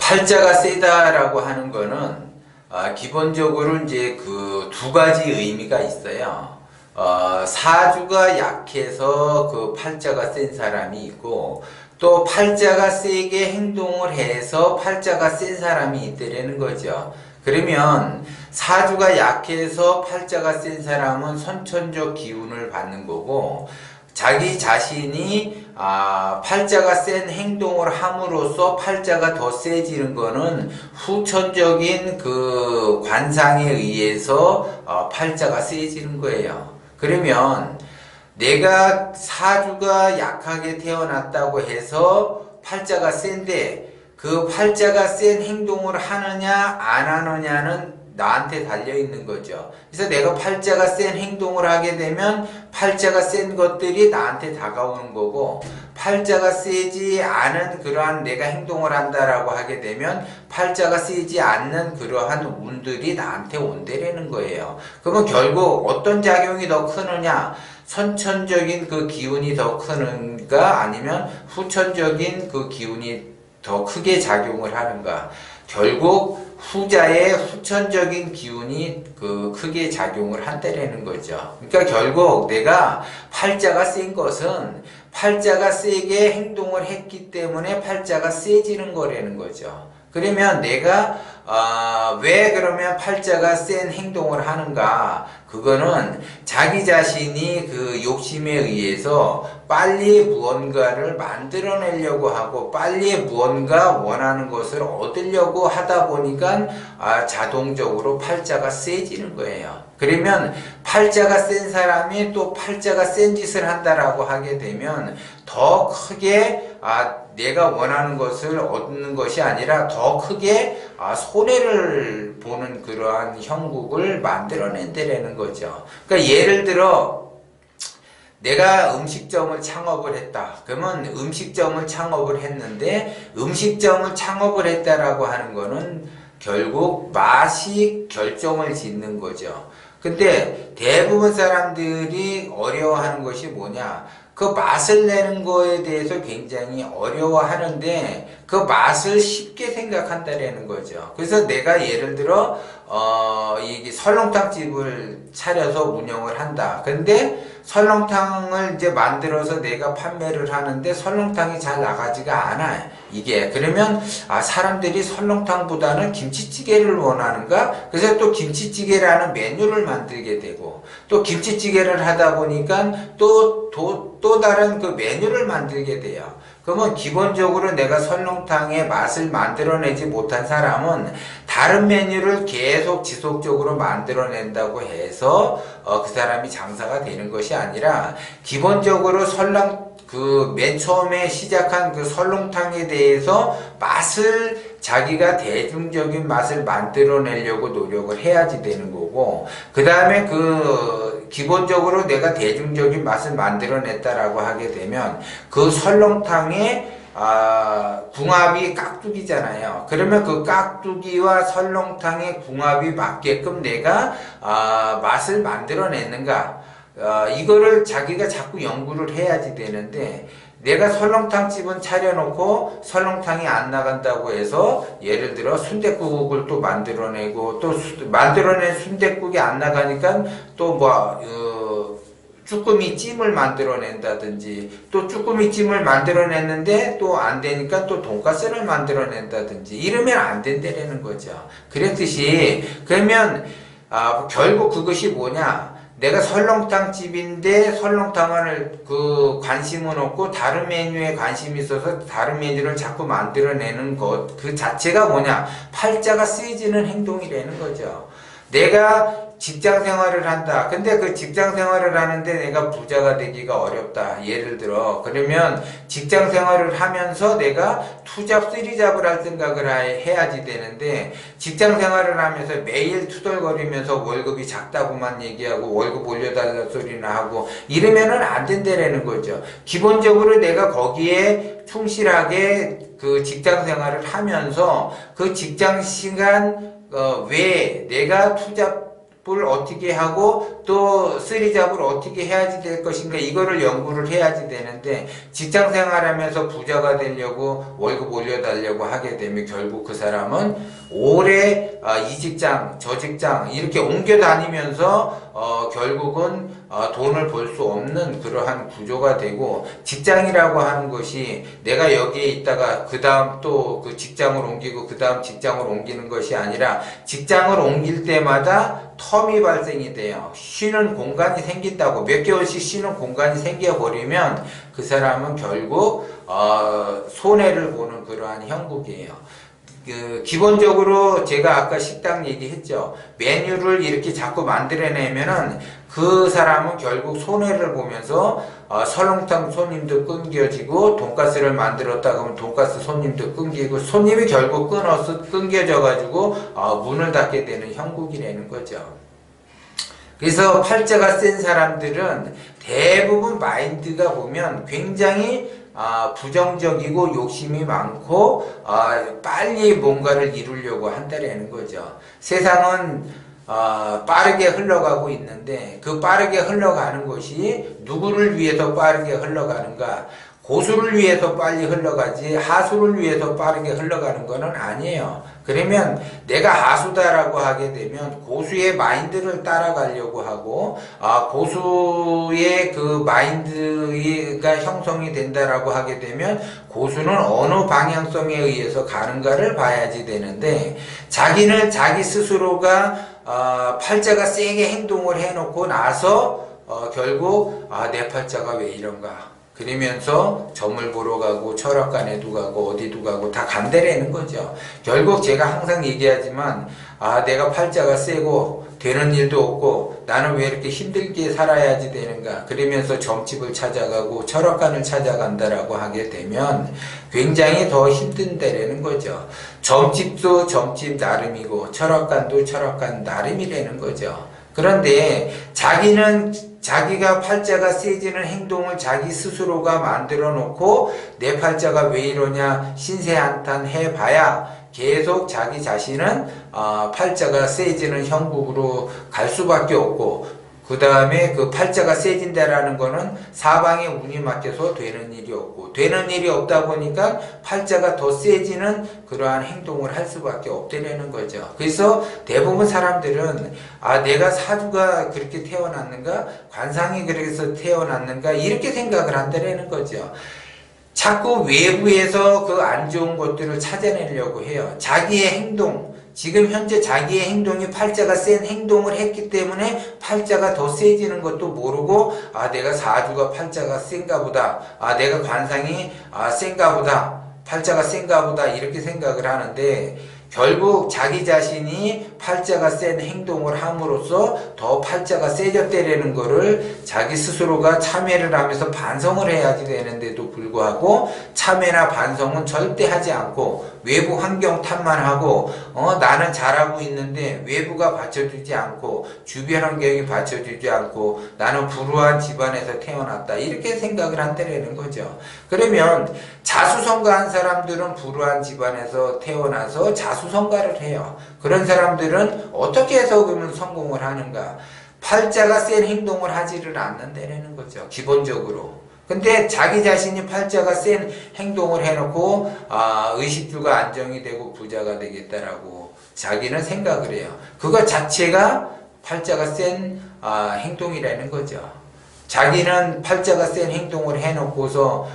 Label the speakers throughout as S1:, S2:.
S1: 팔자가 세다라고 하는 거는 기본적으로 이제 그 두 가지 의미가 있어요. 사주가 약해서 그 팔자가 센 사람이 있고, 또 팔자가 세게 행동을 해서 팔자가 센 사람이 있다라는 거죠. 그러면 사주가 약해서 팔자가 센 사람은 선천적 기운을 받는 거고, 자기 자신이 팔자가 센 행동을 함으로써 팔자가 더 세지는 거는 후천적인 그 관상에 의해서 팔자가 세지는 거예요. 그러면 내가 사주가 약하게 태어났다고 해서 팔자가 센데 그 팔자가 센 행동을 하느냐 안 하느냐는 나한테 달려있는 거죠. 그래서 내가 팔자가 센 행동을 하게 되면 팔자가 센 것들이 나한테 다가오는 거고, 팔자가 세지 않은 그러한 내가 행동을 한다라고 하게 되면 팔자가 세지 않는 그러한 운들이 나한테 온다라는 거예요. 그러면 결국 어떤 작용이 더 크느냐, 선천적인 그 기운이 더 크는가 아니면 후천적인 그 기운이 더 크게 작용을 하는가. 결국 후자의 후천적인 기운이 그 크게 작용을 한다라는 거죠. 그러니까 결국 내가 팔자가 센 것은 팔자가 세게 행동을 했기 때문에 팔자가 세지는 거라는 거죠. 그러면 내가 왜 그러면 팔자가 센 행동을 하는가? 그거는 자기 자신이 그 욕심에 의해서 빨리 무언가를 만들어내려고 하고 빨리 무언가 원하는 것을 얻으려고 하다 보니까 자동적으로 팔자가 세지는 거예요. 그러면 팔자가 센 사람이 또 팔자가 센 짓을 한다라고 하게 되면 더 크게 내가 원하는 것을 얻는 것이 아니라 더 크게 손해를 보는 그러한 형국을 만들어낸다라는 거죠. 그러니까 예를 들어 내가 음식점을 창업을 했다. 그러면 음식점을 창업을 했는데 음식점을 창업을 했다라고 하는 거는 결국 맛이 결정을 짓는 거죠. 근데 대부분 사람들이 어려워하는 것이 뭐냐? 그 맛을 내는 거에 대해서 굉장히 어려워하는데 그 맛을 쉽게 생각한다라는 거죠. 그래서 내가 예를 들어 이 설렁탕 집을 차려서 운영을 한다. 근데 설렁탕을 이제 만들어서 내가 판매를 하는데 설렁탕이 잘 나가지가 않아요. 이게 그러면 사람들이 설렁탕보다는 김치찌개를 원하는가? 그래서 또 김치찌개라는 메뉴를 만들게 되고 또 김치찌개를 하다 보니까 또 다른 그 메뉴를 만들게 돼요. 그러면 기본적으로 내가 설렁탕의 맛을 만들어내지 못한 사람은 다른 메뉴를 계속 지속적으로 만들어낸다고 해서 그 사람이 장사가 되는 것이 아니라 기본적으로 맨 처음에 시작한 그 설렁탕에 대해서 맛을 자기가 대중적인 맛을 만들어내려고 노력을 해야지 되는 거고, 그 다음에 기본적으로 내가 대중적인 맛을 만들어냈다라고 하게 되면 그 설렁탕의 궁합이 깍두기잖아요. 그러면 그 깍두기와 설렁탕의 궁합이 맞게끔 내가 맛을 만들어냈는가? 이거를 자기가 자꾸 연구를 해야지 되는데, 내가 설렁탕집은 차려놓고 설렁탕이 안 나간다고 해서 예를 들어 순댓국을 또 만들어내고 또 만들어낸 순댓국이 안 나가니까 또 쭈꾸미 찜을 만들어낸다든지 또 쭈꾸미 찜을 만들어냈는데 또 안 되니까 또 돈가스를 만들어낸다든지 이러면 안 된다라는 거죠. 그랬듯이 그러면 결국 그것이 뭐냐? 내가 설렁탕 집인데 설렁탕을 관심은 없고 다른 메뉴에 관심이 있어서 다른 메뉴를 자꾸 만들어내는 것 그 자체가 뭐냐? 팔자가 세지는 행동이라는 거죠. 내가 직장 생활을 한다. 근데 그 직장 생활을 하는데 내가 부자가 되기가 어렵다. 예를 들어. 그러면 직장 생활을 하면서 내가 투잡, 쓰리잡을 할 생각을 해야지 되는데 직장 생활을 하면서 매일 투덜거리면서 월급이 작다고만 얘기하고 월급 올려달라 소리나 하고 이러면은 안 된다라는 거죠. 기본적으로 내가 거기에 충실하게 그 직장 생활을 하면서 그 직장 시간 외에 내가 투잡 잡을 어떻게 하고 또 쓰리 잡을 어떻게 해야지 될 것인가 이거를 연구를 해야지 되는데 직장 생활하면서 부자가 되려고 월급 올려달라고 하게 되면 결국 그 사람은 오래 이 직장 저 직장 이렇게 옮겨 다니면서 결국은 돈을 벌 수 없는 그러한 구조가 되고 직장이라고 하는 것이 내가 여기에 있다가 그 다음 또 그 직장을 옮기고 그 다음 직장을 옮기는 것이 아니라 직장을 옮길 때마다 텀이 발생이 돼요. 쉬는 공간이 생긴다고 몇 개월씩 쉬는 공간이 생겨버리면 그 사람은 결국 손해를 보는 그러한 형국이에요. 기본적으로 제가 아까 식당 얘기했죠. 메뉴를 이렇게 자꾸 만들어내면은 그 사람은 결국 손해를 보면서 설렁탕 손님도 끊겨지고 돈가스를 만들었다 그러면 돈가스 손님도 끊기고 손님이 결국 끊겨져 가지고 문을 닫게 되는 형국이라는 거죠. 그래서 팔자가 센 사람들은 대부분 마인드가 보면 굉장히 부정적이고 욕심이 많고 빨리 뭔가를 이루려고 한다라는 거죠. 세상은 빠르게 흘러가고 있는데 그 빠르게 흘러가는 것이 누구를 위해서 빠르게 흘러가는가? 고수를 위해서 빨리 흘러가지 하수를 위해서 빠르게 흘러가는 것은 아니에요. 그러면 내가 하수다라고 하게 되면 고수의 마인드를 따라가려고 하고 고수의 그 마인드가 형성이 된다라고 하게 되면 고수는 어느 방향성에 의해서 가는가를 봐야지 되는데 자기는 자기 스스로가 팔자가 세게 행동을 해놓고 나서 결국 내 팔자가 왜 이런가 그러면서 점을 보러 가고 철학관에도 가고 어디도 가고 다 간대라는 거죠. 결국 제가 항상 얘기하지만 내가 팔자가 세고 되는 일도 없고 나는 왜 이렇게 힘들게 살아야지 되는가 그러면서 점집을 찾아가고 철학관을 찾아간다라고 하게 되면 굉장히 더 힘든다라는 거죠. 점집도 점집 나름이고 철학관도 철학관 나름이라는 거죠. 그런데 자기가 팔자가 세지는 행동을 자기 스스로가 만들어 놓고 내 팔자가 왜 이러냐 신세한탄 해봐야 계속 자기 자신은 팔자가 세지는 형국으로 갈 수밖에 없고 그 다음에 그 팔자가 세진다라는 거는 사방에 운이 맡겨서 되는 일이 없고 되는 일이 없다 보니까 팔자가 더 세지는 그러한 행동을 할 수밖에 없다는 거죠. 그래서 대부분 사람들은 내가 사주가 그렇게 태어났는가 관상이 그래서 태어났는가 이렇게 생각을 한다는 거죠. 자꾸 외부에서 그 안 좋은 것들을 찾아내려고 해요. 자기의 행동 지금 현재 자기의 행동이 팔자가 센 행동을 했기 때문에 팔자가 더 세지는 것도 모르고 내가 사주가 팔자가 센가 보다 내가 관상이 센가 보다 팔자가 센가 보다 이렇게 생각을 하는데 결국 자기 자신이 팔자가 센 행동을 함으로써 더 팔자가 세졌다라는 거를 자기 스스로가 참회를 하면서 반성을 해야지 되는데도 불구하고 참회나 반성은 절대 하지 않고 외부 환경 탓만 하고 나는 잘하고 있는데 외부가 받쳐주지 않고 주변 환경이 받쳐주지 않고 나는 불우한 집안에서 태어났다 이렇게 생각을 한다는 거죠. 그러면 자수성가한 사람들은 불우한 집안에서 태어나서 자수성가를 해요. 그런 사람들은 어떻게 해서 그러면 성공을 하는가? 팔자가 센 행동을 하지를 않는다는 거죠. 기본적으로. 근데 자기 자신이 팔자가 센 행동을 해놓고 의식주가 안정이 되고 부자가 되겠다라고 자기는 생각을 해요. 그거 자체가 팔자가 센 행동이라는 거죠. 자기는 팔자가 센 행동을 해놓고서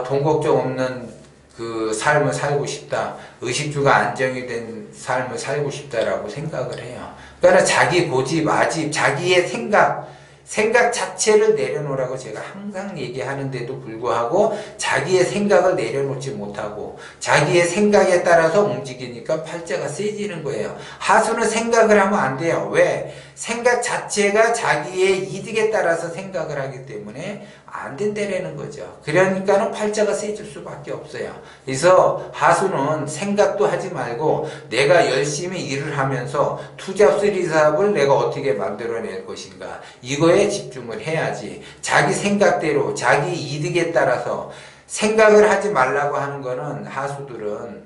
S1: 돈 걱정 없는 그 삶을 살고 싶다. 의식주가 안정이 된 삶을 살고 싶다라고 생각을 해요. 그러니까 자기 고집, 아집, 자기의 생각 자체를 내려놓으라고 제가 항상 얘기하는데도 불구하고 자기의 생각을 내려놓지 못하고 자기의 생각에 따라서 움직이니까 팔자가 세지는 거예요. 하수는 생각을 하면 안 돼요. 왜? 생각 자체가 자기의 이득에 따라서 생각을 하기 때문에 안 된다라는 거죠. 그러니까는 팔자가 세질 수밖에 없어요. 그래서 하수는 생각도 하지 말고 내가 열심히 일을 하면서 투잡 쓰리잡을 내가 어떻게 만들어낼 것인가 이거에 집중을 해야지 자기 생각대로 자기 이득에 따라서 생각을 하지 말라고 하는 거는 하수들은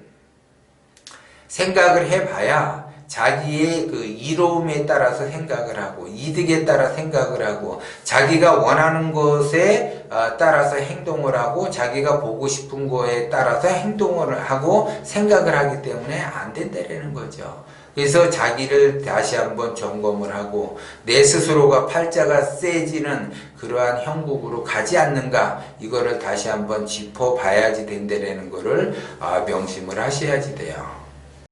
S1: 생각을 해봐야 자기의 그 이로움에 따라서 생각을 하고 이득에 따라 생각을 하고 자기가 원하는 것에 따라서 행동을 하고 자기가 보고 싶은 거에 따라서 행동을 하고 생각을 하기 때문에 안 된다라는 거죠. 그래서 자기를 다시 한번 점검을 하고 내 스스로가 팔자가 세지는 그러한 형국으로 가지 않는가, 이거를 다시 한번 짚어봐야지 된다라는 거를 명심을 하셔야지 돼요.